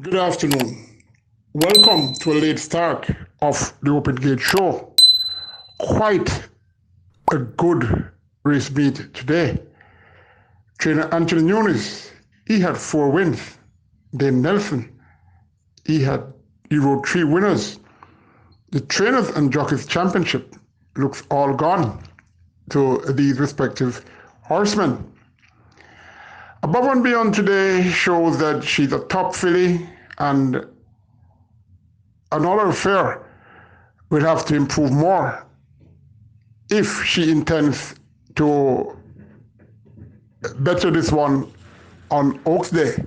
Good afternoon. Welcome to a late start of the Open Gate Show. Quite a good race meet today. Trainer Anthony Nunes, he had 4 wins. Dane Nelson, he rode 3 winners. The Trainers and Jockeys Championship looks all gone to these respective horsemen. Above and Beyond today shows that she's a top filly, and another affair will have to improve more if she intends to better this one on Oaks Day.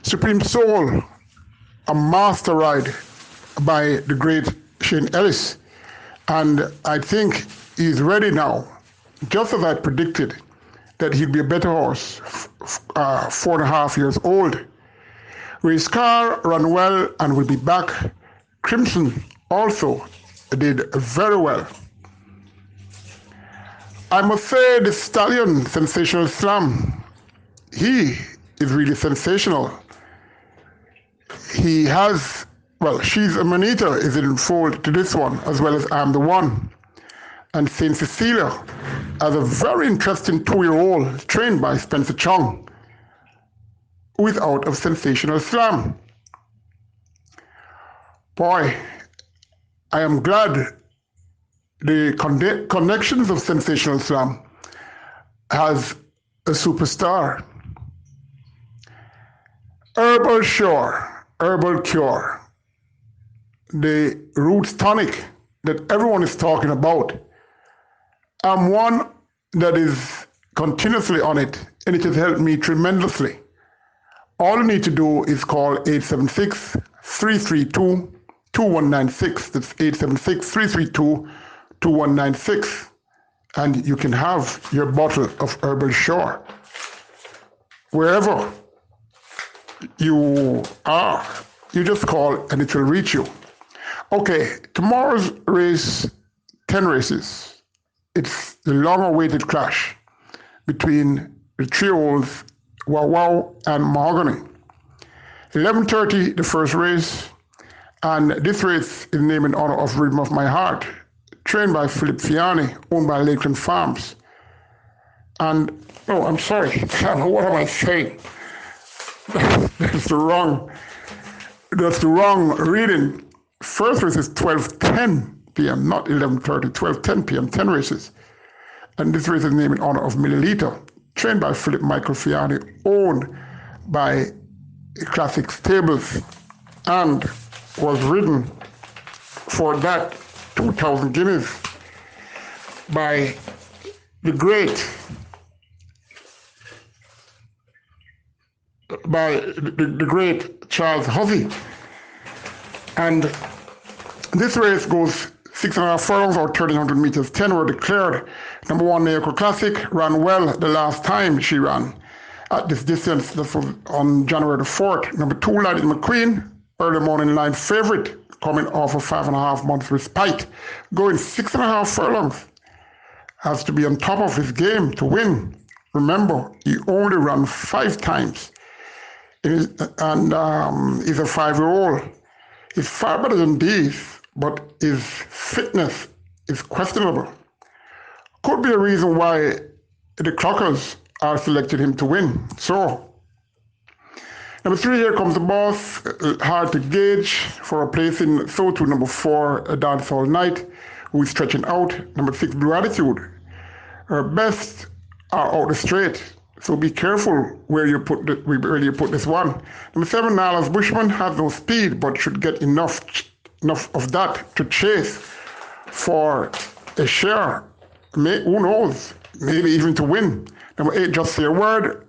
Supreme Soul, a master ride by the great Shane Ellis, and I think he's ready now, just as I predicted that he'd be a better horse, 4.5 years old. Race car ran well and will be back. Crimson also did very well. I must say the stallion, Sensational Slam, he is really sensational. He has, She's a Manita is in fold to this one, as well as I'm the One. And Saint Cecilia as a very interesting 2-year-old trained by Spencer Chung, who is out of Sensational Slam. Boy, I am glad the connections of Sensational Slam has a superstar. Herbal Cure, the roots tonic that everyone is talking about. I'm one that is continuously on it, and it has helped me tremendously. All you need to do is call 876-332-2196. That's 876-332-2196. And you can have your bottle of Herbal Shore wherever you are. You just call and it will reach you. Okay, tomorrow's race, 10 races. It's the long-awaited clash between the trios Wow Wow and Mahogany. 11:30, the first race, and this race is named in honor of Rhythm of My Heart, trained by Philip Fiani, owned by Lakeland Farms. And, I'm sorry, what am I saying? That's the wrong reading. First race is 12:10 p.m., not 11:30, 12:10 p.m., 10 races. And this race is named in honor of Milliliter, trained by Philip Michael Fiani, owned by Classic Stables, and was ridden for that 2,000 guineas by the great Charles Hussey. And this race goes 6.5 furlongs or 1,300 meters. 10 were declared. Number 1, Naoko Classic, ran well the last time she ran at this distance. This was on January the 4th. Number 2, Lightning McQueen, early morning line favorite, coming off a 5.5 months respite. Going 6.5 furlongs. Has to be on top of his game to win. Remember, he only ran 5 times. He's a 5-year-old. He's far better than these, but his fitness is questionable. Could be a reason why the Clockers are selected him to win. So, number 3, Here Comes the Boss, hard to gauge for a place in so too. Number 4, Dance All Night, who is stretching out. Number 6, Blue Attitude. Her best are out the straight, so be careful where you put this one. Number 7, Nala's Bushman has no speed, but should get enough of that to chase for a share. Who knows? Maybe even to win. Number 8, Just Say a Word,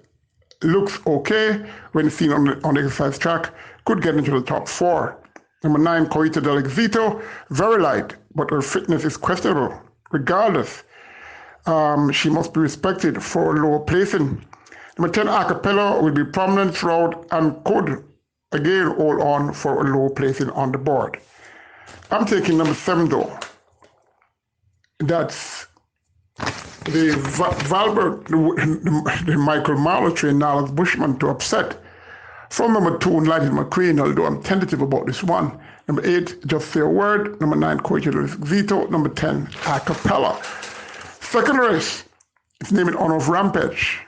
looks okay when seen on the exercise track. Could get into the top 4. Number 9, Coita del Exito, very light, but her fitness is questionable. Regardless, she must be respected for lower placing. Number 10, Acapella will be prominent throughout and could again hold on for a low placing on the board. I'm taking number 7 though. That's the Valbert, the Michael Marlowe trained Nala's Bushman to upset From number 2, Lighted McQueen, although I'm tentative about this one. Number 8, Just Say a Word. Number 9, Coitus Zito. Number 10, Acapella. Second race, it's named in honor of Rampage,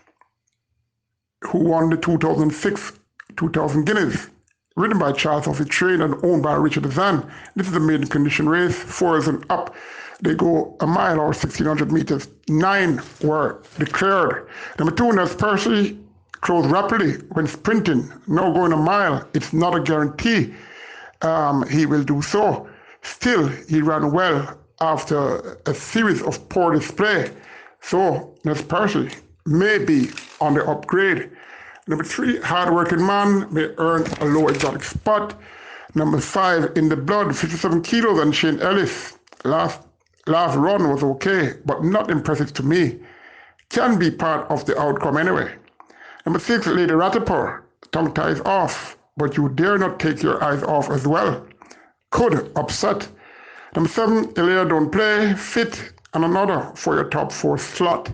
who won the 2006 2000 Guineas, ridden by Charles Huffy Train and owned by Richard Zan. This is a maiden condition race, 4s and up. They go a mile or 1,600 meters. 9 were declared. Number 2, Nels Percy, closed rapidly when sprinting. Now going a mile, it's not a guarantee he will do so. Still, he ran well after a series of poor display. So, Nels Percy may be on the upgrade. Number 3, Hardworking Man may earn a low exotic spot. Number 5, In the Blood, 57 kilos, and Shane Ellis. Last run was okay, but not impressive to me. Can be part of the outcome anyway. Number 6, Lady Ratapor, tongue ties off, but you dare not take your eyes off as well. Could upset. Number 7, Elia Don't Play, fit, and another for your top 4 slot.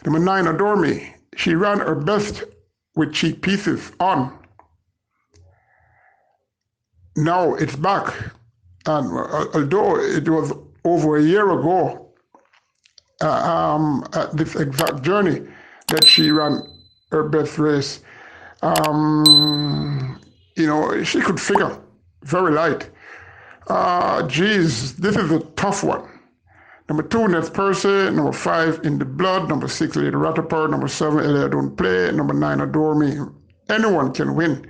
Number 9, Adore Me. She ran her best with cheek pieces on. Now it's back. And although it was over a year ago, at this exact journey, that she ran her best race, she could figure very light. This is a tough one. Number 2, Nels Percy. Number 5, In the Blood. Number 6, Lady Ratapor. Number 7, Elia Don't Play. Number 9, Adore Me. Anyone can win.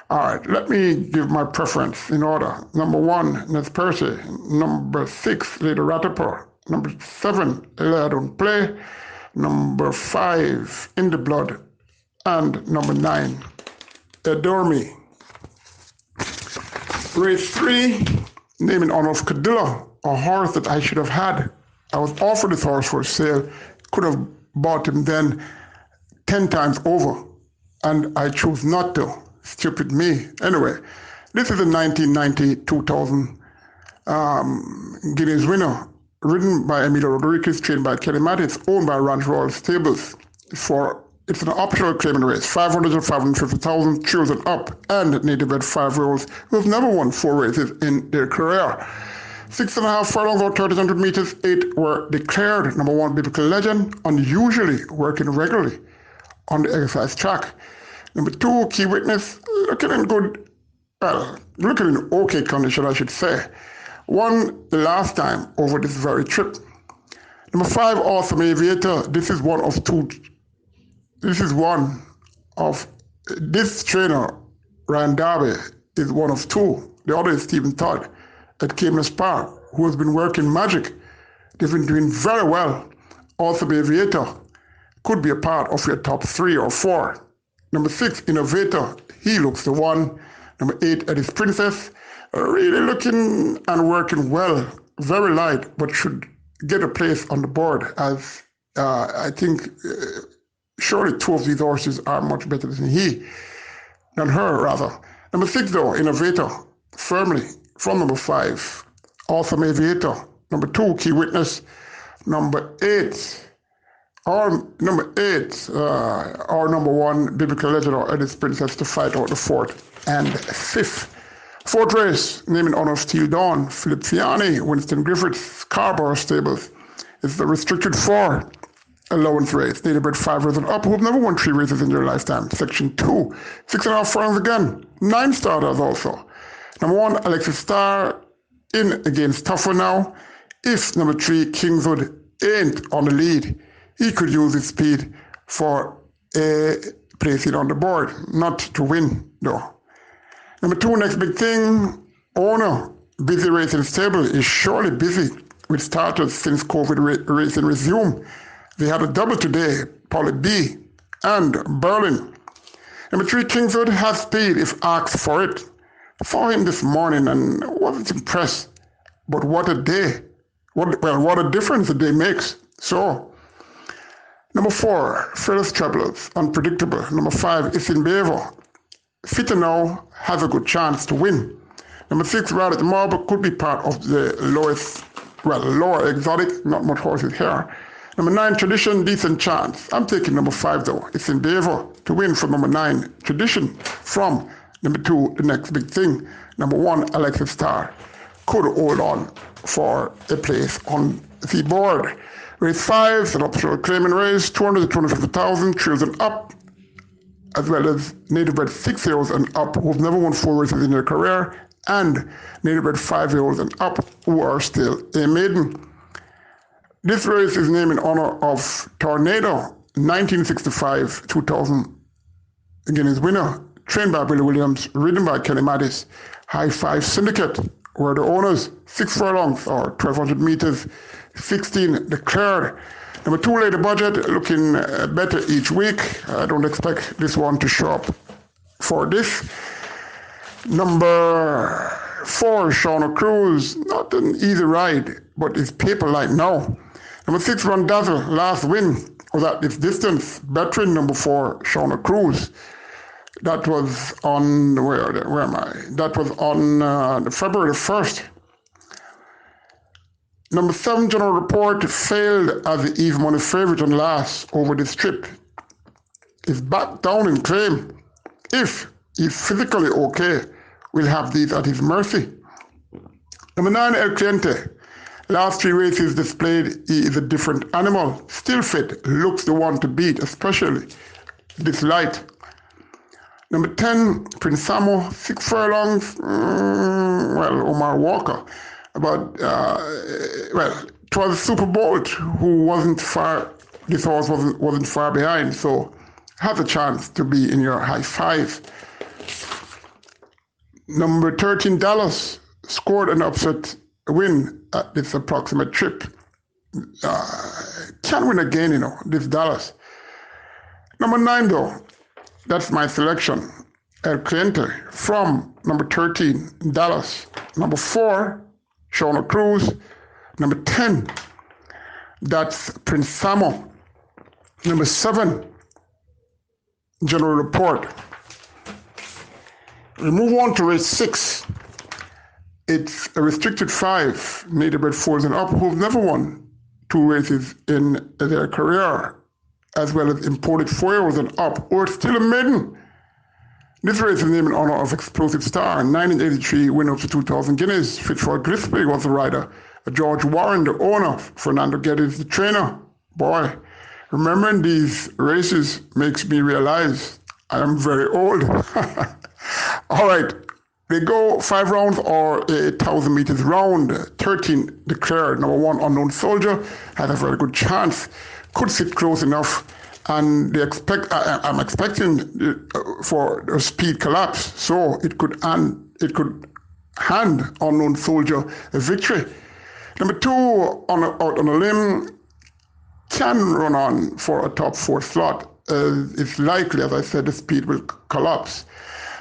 All right, let me give my preference in order. Number 1, Nels Percy. Number 6, Lady Ratapor. Number 7, Elia Don't Play. Number 5, In the Blood. And number 9, Adore Me. Race 3, named in honor of Cadilla, a horse that I should have had. I was offered this horse for sale, could have bought him then 10 times over, and I chose not to. Stupid me. Anyway, this is a 1990-2000 Guineas winner, ridden by Emilio Rodriguez, trained by Caymanas, owned by Ranch Royal Stables. It's an optional claiming race, 500 and 550,000, chosen up, and native bred 5-year-olds who have never won 4 races in their career. 6.5 furlongs or 1,300 meters, 8 were declared. Number 1, Biblical Legend, unusually working regularly on the exercise track. Number 2, Key Witness, looking in okay condition, I should say. Won the last time over this very trip. Number 5, Awesome Aviator. This trainer, Ryan Darby, is one of 2. The other is Stephen Todd at Caymanas Park, who has been working magic. They've been doing very well. Awesome Aviator could be a part of your top 3 or 4. Number 6, Innovator. He looks the one. Number 8, Eddie's Princess. Really looking and working well. Very light, but should get a place on the board, as I think surely 2 of these horses are much better than her rather. Number 6 though, Innovator, firmly from number 5, Awesome Aviator. Number 2, Key Witness. Number 8, or number 1, Biblical Legend or Eddie's Princess to fight out the 4th and 5th. 4th race, named in honor of Steel Dawn, Philip Fiani, Winston Griffiths, Scarborough Stables. It's the restricted 4 allowance race, native bred 5-years and up, who have never won 3 races in their lifetime. Section 2, 6.5 furlongs again, 9 starters also. Number 1, Alexis Starr, in against Tougher now. If number 3, Kingswood, ain't on the lead, he could use his speed for a placing on the board, not to win though. Number 2, Next Big Thing, owner, Busy Racing Stable, is surely busy with starters since COVID racing resumed. They had a double today, Polly B and Berlin. Number 3, Kingswood has speed if asked for it. Saw him this morning and wasn't impressed. But what a day. What a difference a day makes. So, number 4, Fearless Travelers, unpredictable. Number 5, Isin Beaver. Fitter now, has a good chance to win. Number 6, Ride at the Marble, could be part of the lower exotic, not much horses here. Number 9, Tradition, Decent Chance. I'm taking number 5 though. It's in Endeavor to win from number 9, Tradition. From number 2, The Next Big Thing. Number 1, Alexis Star. Could hold on for a place on the board. Race 5, an optional claiming race, 200 to 250,000, trails and up, as well as native bred 6-year-olds and up who've never won 4 races in their career, and native bred 5-year-olds and up who are still a maiden. This race is named in honor of Tornado, 1965-2000 Guineas winner, trained by Billy Williams, ridden by Caymanas. High Five Syndicate were the owners. 6 furlongs or 1,200 meters, 16 declared. Number 2, Lady Budget, looking better each week. I don't expect this one to show up for this. Number 4, Shauna Cruz, not an easy ride, but it's paper light now. Number 6, Run Dazzle, last win was at this distance. Veteran number 4, Shauna Cruz. That was on, where am I? That was on February 1st. Number 7, General Report, failed as the Eve Money favorite and last over this trip. Is back down in claim. If he's physically okay, we'll have these at his mercy. Number 9, El Cliente. Last 3 races displayed he is a different animal. Still fit, looks the one to beat, especially this light. Number 10, Prince Samo, 6 furlongs. Omar Walker. But, it was Super Bolt who wasn't far, this horse wasn't far behind, so has a chance to be in your high 5. Number 13, Dallas, scored an upset win at this approximate trip. Can win again, this Dallas. Number 9, though, that's my selection. El Cliente from number 13, Dallas. Number 4, Shauna Cruz. Number 10, that's Prince Samo. Number 7, General Report. We move on to race 6. It's a restricted 5, native bred 4s and up, who've never won 2 races in their career, as well as imported 4-year-olds and up, or still a maiden. This race is named in honor of Explosive Star, 1983 winner of the 2,000 Guineas. Fitzroy Gillespie was the rider. George Warren, the owner. Fernando Geddes, the trainer. Boy, remembering these races makes me realize I am very old. All right, they go 5 rounds or 1,000 meters round. 13 declared. Number 1, Unknown Soldier, has a very good chance. Could sit close enough, and I'm expecting for a speed collapse, so it could hand Unknown Soldier a victory. Number 2, out on a limb, can run on for a top 4 slot. It's likely, as I said, the speed will collapse.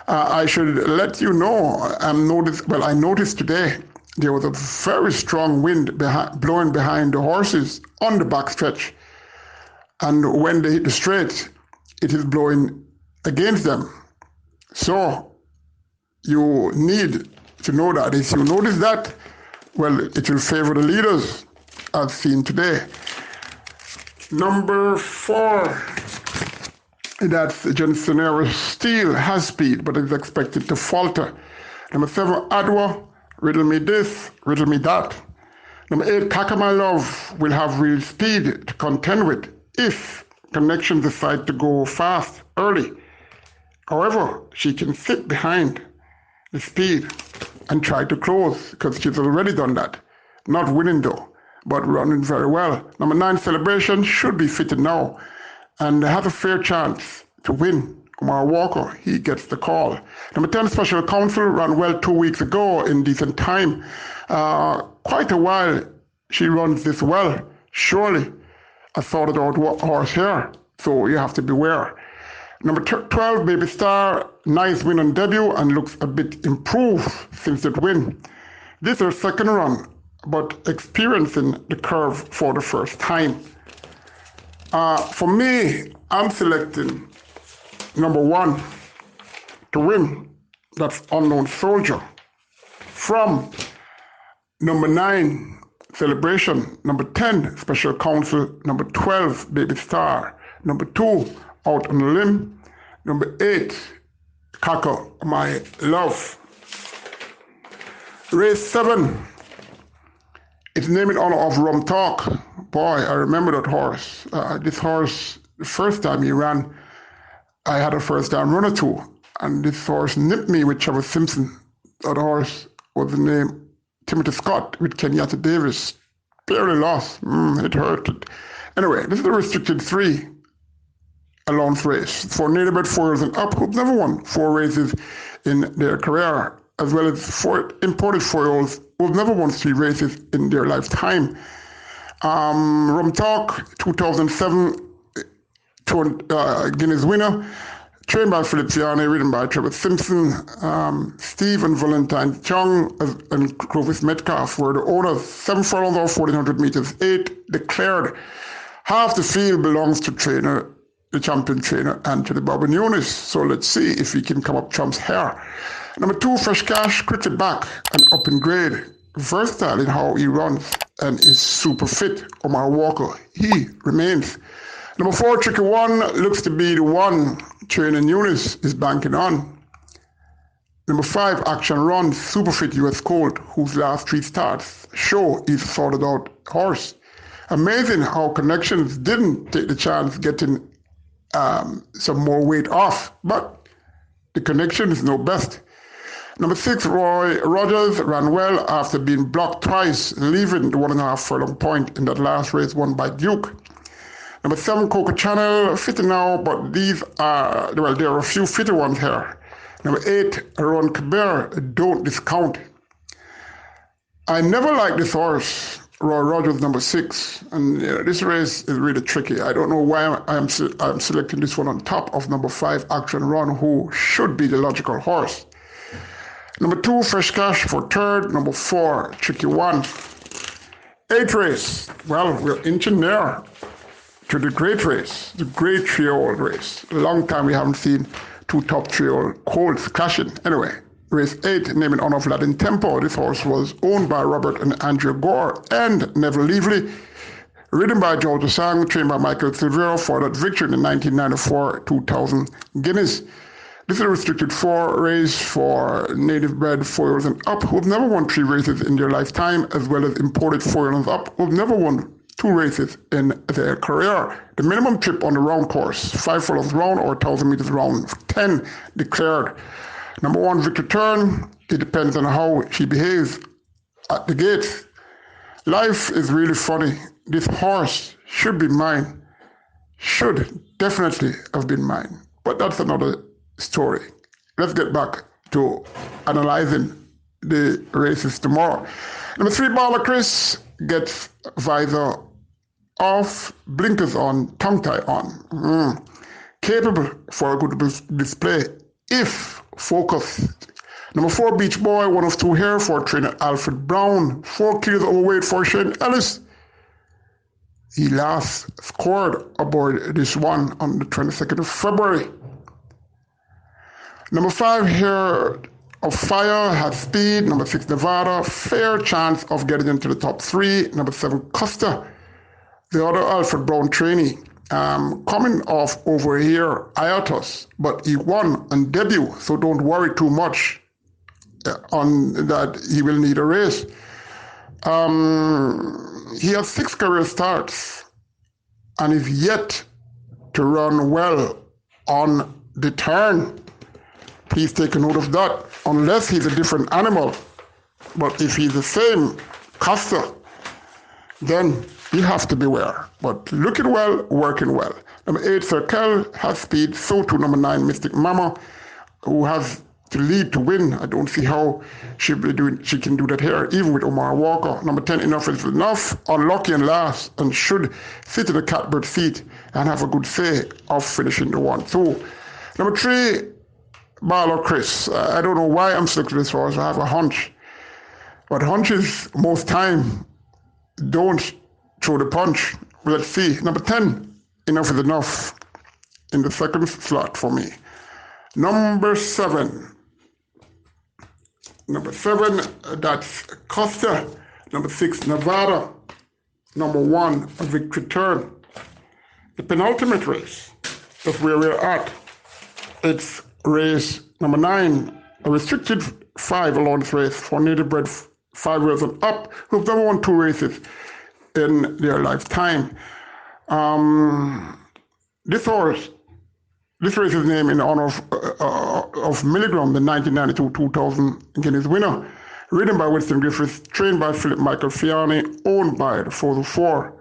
I should let you know, I noticed today there was a very strong wind blowing behind the horses on the backstretch. And when they hit the straight, it is blowing against them. So you need to know that. If you notice that, well, it will favor the leaders, as seen today. Number 4, that's Johnsonero Steel, has speed, but is expected to falter. Number 7, Adwa, riddle me this, riddle me that. Number 8, Kaka My Love, will have real speed to contend with if Connection decide to go fast early. However, she can sit behind the speed and try to close, because she's already done that. Not winning though, but running very well. Number 9, Celebration, should be fitted now and has a fair chance to win. Omar Walker, he gets the call. Number 10, Special Counsel, ran well 2 weeks ago in decent time. Quite a while she runs this well, surely. I thought it out horse here, so you have to beware. Number 12, Baby Star, nice win on debut and looks a bit improved since that win. This is her second run, but experiencing the curve for the first time. For me, I'm selecting number 1 to win. That's Unknown Soldier. From number 9, Celebration. Number 10, Special Counsel. Number 12, Baby Star. Number 2, Out on a Limb. Number 8, Cackle, My Love. Race 7. It's named in honor of Rum Talk. Boy, I remember that horse. This horse, the first time he ran, I had a first time runner too. And this horse nipped me with Trevor Simpson. That horse was the name Timothy Scott with Kenyatta Davis. Barely lost. It hurted. Anyway, this is a restricted 3 allowance race for native bred 4 years and up who've never won 4 races in their career, as well as 4 imported 4-year-olds who've never won 3 races in their lifetime. Rum Talk, 2007 Guinness winner, trained by Philip Fiane, ridden by Trevor Simpson. Steve and Valentine Chung and Clovis Metcalf were the owners. 7 furlongs or 1,400 meters. 8 declared. Half the field belongs to the champion trainer, Anthony Barbanionis. So let's see if he can come up Trump's hair. Number 2, Fresh Cash, quickly back and up in grade. Versatile in how he runs and is super fit. Omar Walker, he remains. Number 4, Tricky One, looks to be the one Trainer Nunes is banking on. Number 5, Action Run, super fit US Colt, whose last 3 starts show he's a sorted out horse. Amazing how Connections didn't take the chance getting some more weight off, but the Connections know best. Number 6, Roy Rogers ran well after being blocked twice, leaving the 1.5 furlong point in that last race won by Duke. Number 7, Coco Channel, fitter now, but there are a few fitter ones here. Number 8, Aaron Caber, don't discount. I never liked this horse, Roy Rogers, number 6, and this race is really tricky. I don't know why I'm selecting this one on top of number 5, Action Run, who should be the logical horse. Number 2, Fresh Cash for 3rd. Number 4, Tricky One. 8th race. Well, we're inching there to the great race, the great 3-year-old race. A long time we haven't seen 2 top 3-year-old colts clashing. Anyway, race 8, named in honor of Latin Tempo. This horse was owned by Robert and Andrea Gore and Neville Leavely, ridden by George Sang, trained by Michael Silvero for that victory in the 1994-2000 Guinness. This is a restricted 4 race for native bred 4-year-olds and up who've never won 3 races in their lifetime, as well as imported 4-year-olds up who've never won 2 races in their career. The minimum trip on the round course, 5 furlongs round or 1,000 meters round, 10 declared. Number 1, Victor Turn. It depends on how she behaves at the gates. Life is really funny. This horse should be mine. Should definitely have been mine. But that's another story. Let's get back to analyzing the races tomorrow. Number 3, Baller Chris gets visor off, blinkers on, tongue tie on. Capable for a good display if focused. Number 4, Beach Boy, 1 of 2 here for trainer Alfred Brown. 4 kilos overweight for Shane Ellis. He last scored aboard this one on the 22nd of February. Number 5 here of Fire has speed. Number 6, Nevada, fair chance of getting into the top 3. Number 7, Costa, the other Alfred Brown trainee, coming off over here, Iatus, but he won on debut, so don't worry too much on that he will need a race. He has 6 career starts and is yet to run well on the turn. Please take a note of that, unless he's a different animal. But if he's the same Costa, then you have to beware. But looking well, working well. Number 8, Circle has speed. So too number 9, Mystic Mama, who has to lead to win. I don't see how she can do that here, even with Omar Walker. Number 10, Enough is Enough, unlucky and last, and should sit in the catbird seat and have a good say of finishing the 1-2. Number 3, Barlow Chris. I don't know why I'm selecting this horse. I have a hunch. But hunches, most time, don't throw the punch. Let's see. Number 10, Enough is Enough, in the 2nd slot for me. Number 7, that's Costa. Number 6, Nevada. number 1, a victory turn. The penultimate race is where we're at. It's race number 9, a restricted 5 allowance race for native bred 5 years and up who've never won 2 races in their lifetime. This race is named in honor of Milligram, the 1992-2000 Guinness winner. Ridden by Winston Griffiths, trained by Philip Michael Fiani, owned by the 404.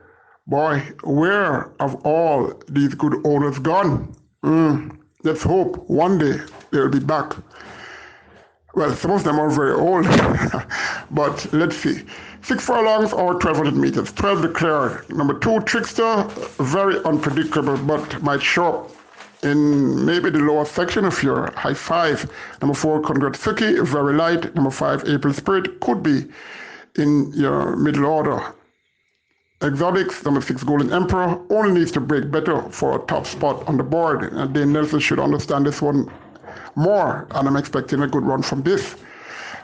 Boy, where have all these good owners gone? Let's hope one day they'll be back. Well, some of them are very old, but let's see. 6 furlongs or 1,200 meters. 12 declared. Number 2, Trickster, very unpredictable, but might show up in maybe the lower section of your high 5. Number 4, Congratsuki, very light. Number 5, April Spirit, could be in your middle order. Exotics, number 6, Golden Emperor, only needs to break better for a top spot on the board. And Dane Nelson should understand this one more, and I'm expecting a good run from this.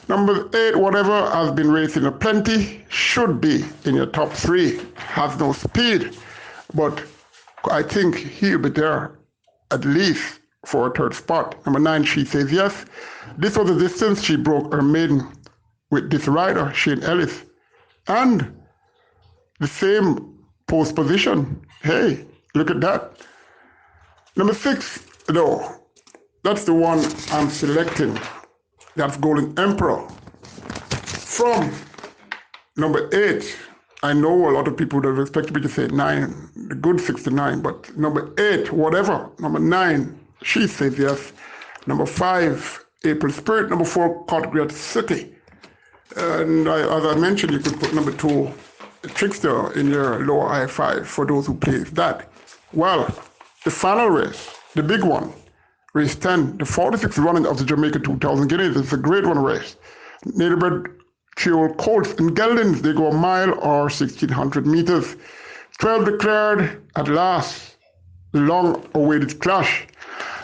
Number 8, Whatever, has been racing a plenty, should be in your top 3. Has no speed, but I think he'll be there at least for a 3rd spot. Number 9, She Says Yes. This was the distance she broke her maiden with this rider, Shane Ellis. And the same post position. Hey, look at that. Number 6, though, that's the one I'm selecting. That's Golden Emperor. From number 8, I know a lot of people would have expected me to say 9, the good 69, but number 8, Whatever. Number 9, She Says Yes. Number 5, April Spirit. Number 4, Congratsuki. And as I mentioned, you could put number 2, Trickster, in your lower I5 for those who play that. Well, the final race, the big one, race 10, the 46th running of the Jamaica 2000 Guineas. It's a grade 1 race. Native bred Creole colts and geldings, they go a mile or 1,600 meters. 12 declared at last, the long-awaited clash.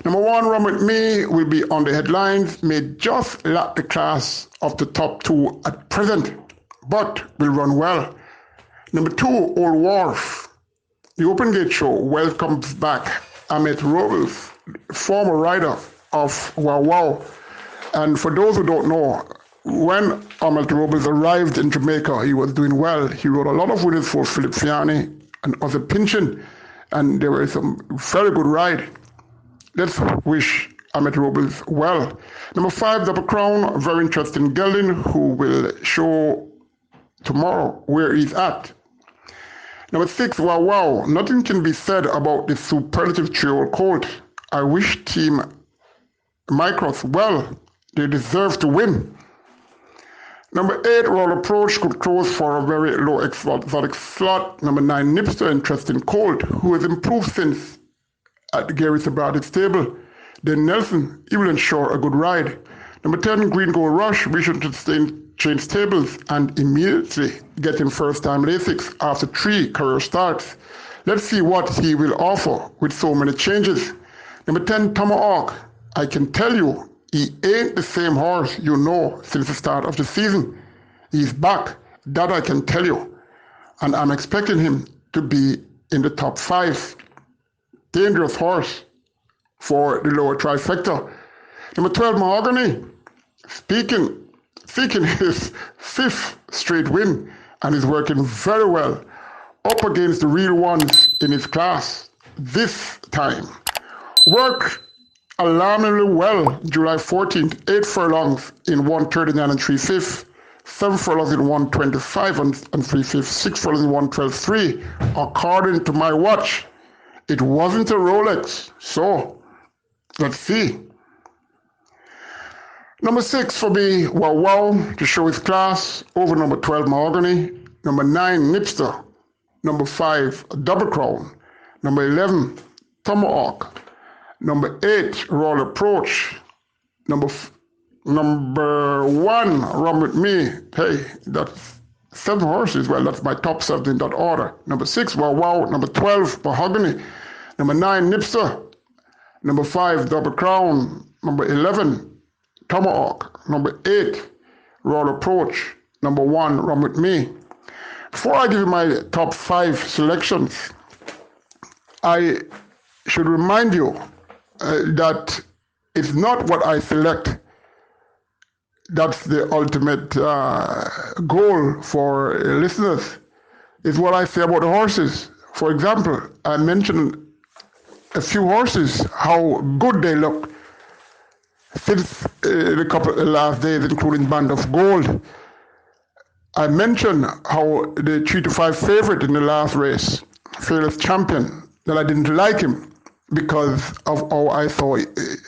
Number 1, Run With Me, will be on the headlines, may just lack the class of the top 2 at present, but will run well. Number 2, Old Wharf. The Open Gate Show welcomes back Amit Robles, former rider of Wow Wow. And for those who don't know, when Amit Robles arrived in Jamaica, he was doing well. He rode a lot of winners for Philip Fiani and other Pinchin, and there were some very good ride. Let's wish Amit Robles well. Number 5, Double Crown, a very interesting gelding who will show tomorrow where he's at. Number 6, Wow Wow. Nothing can be said about this superlative trio colt. I wish Team Micros well. They deserve to win. Number 8, Royal Approach, could close for a very low exotic slot. Number 9, Nipster, interesting colt, who has improved since at Gary Sabrati's stable. Then Nelson, he will ensure a good ride. Number 10, Green Gold Rush, we should change tables and immediately get him first-time Lasix after 3 career starts. Let's see what he will offer with so many changes. Number 10, Tomahawk. I can tell you, he ain't the same horse you know since the start of the season. He's back, that I can tell you. And I'm expecting him to be in the top 5. Dangerous horse for the lower trifecta. Number 12, Mahogany. Seeking his 5th straight win, and is working very well up against the real ones in his class this time. Worked alarmingly well July 14th, 8 furlongs in 139 and 3/5, 7 furlongs in 125 and 3/5, 6 furlongs in 112.3. According to my watch, it wasn't a Rolex, so let's see. Number 6 for me, Wow Wow, to show his class, over number 12, Mahogany. Number 9, Nipster. Number 5, Double Crown. Number 11, Tomahawk. Number 8, Royal Approach. Number 1, Run With Me. Hey, that's 7 horses. Well, that's my top 7 in that order. Number 6, Wow Wow. Number 12, Mahogany. Number 9, Nipster. Number 5, Double Crown. Number 11, Tomahawk. Number 8, Royal Approach. Number 1, Run With Me. before I give you my top 5 selections, I should remind you that it's not what I select that's the ultimate goal for listeners. It's what I say about the horses. For example, I mentioned a few horses, how good they look since the couple last days, including Band of Gold. I mentioned how the 3 to 5 favorite in the last race, Fearless Champion, that I didn't like him because of how I saw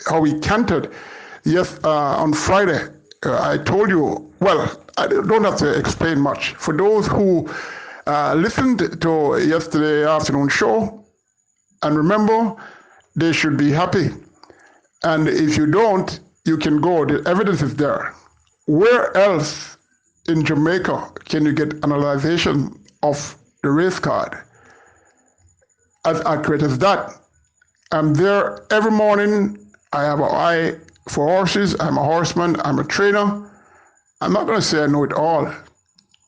how he cantered. Yes, on Friday, I told you, well, I don't have to explain much. For those who listened to yesterday afternoon show and remember, they should be happy. And if you don't, you can go. The evidence is there. Where else in Jamaica can you get analyzation of the race card as accurate as that? I'm there every morning. I have an eye for horses. I'm a horseman. I'm a trainer. I'm not going to say I know it all,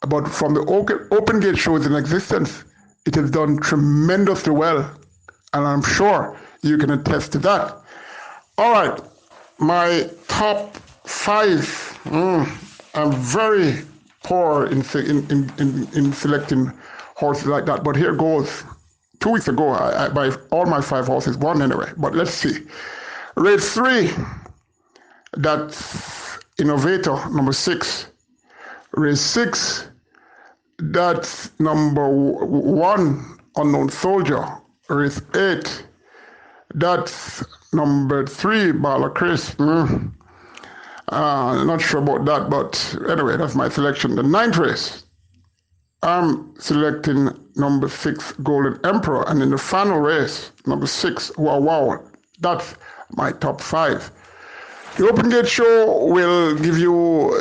but from the open gate shows in existence, it has done tremendously well, and I'm sure you can attest to that. All right, my top 5. I'm very poor in selecting horses like that, but here goes. 2 weeks ago, I by all my 5 horses won anyway. But let's see. Race 3, that's Innovator, number 6. Race 6, that's number 1, Unknown Soldier. Race 8, that's number 3, Bala Chris. Not sure about that, but anyway, that's my selection. The 9th race, I'm selecting number 6, Golden Emperor. And in the final race, number 6, Wow Wow. That's my top 5. The Open Gate Show will give you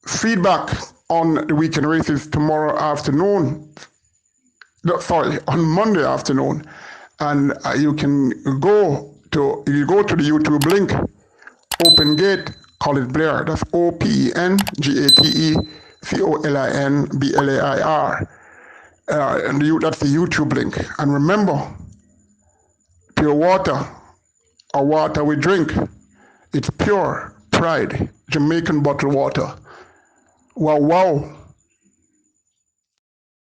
feedback on the weekend races tomorrow afternoon. No, sorry, on Monday afternoon. And you can go to the YouTube link, Open Gate, Collin Blair. That's OpenGateColinBlair. And that's the YouTube link. And remember, pure water, or water we drink, it's pure pride, Jamaican bottled water. Wow, wow.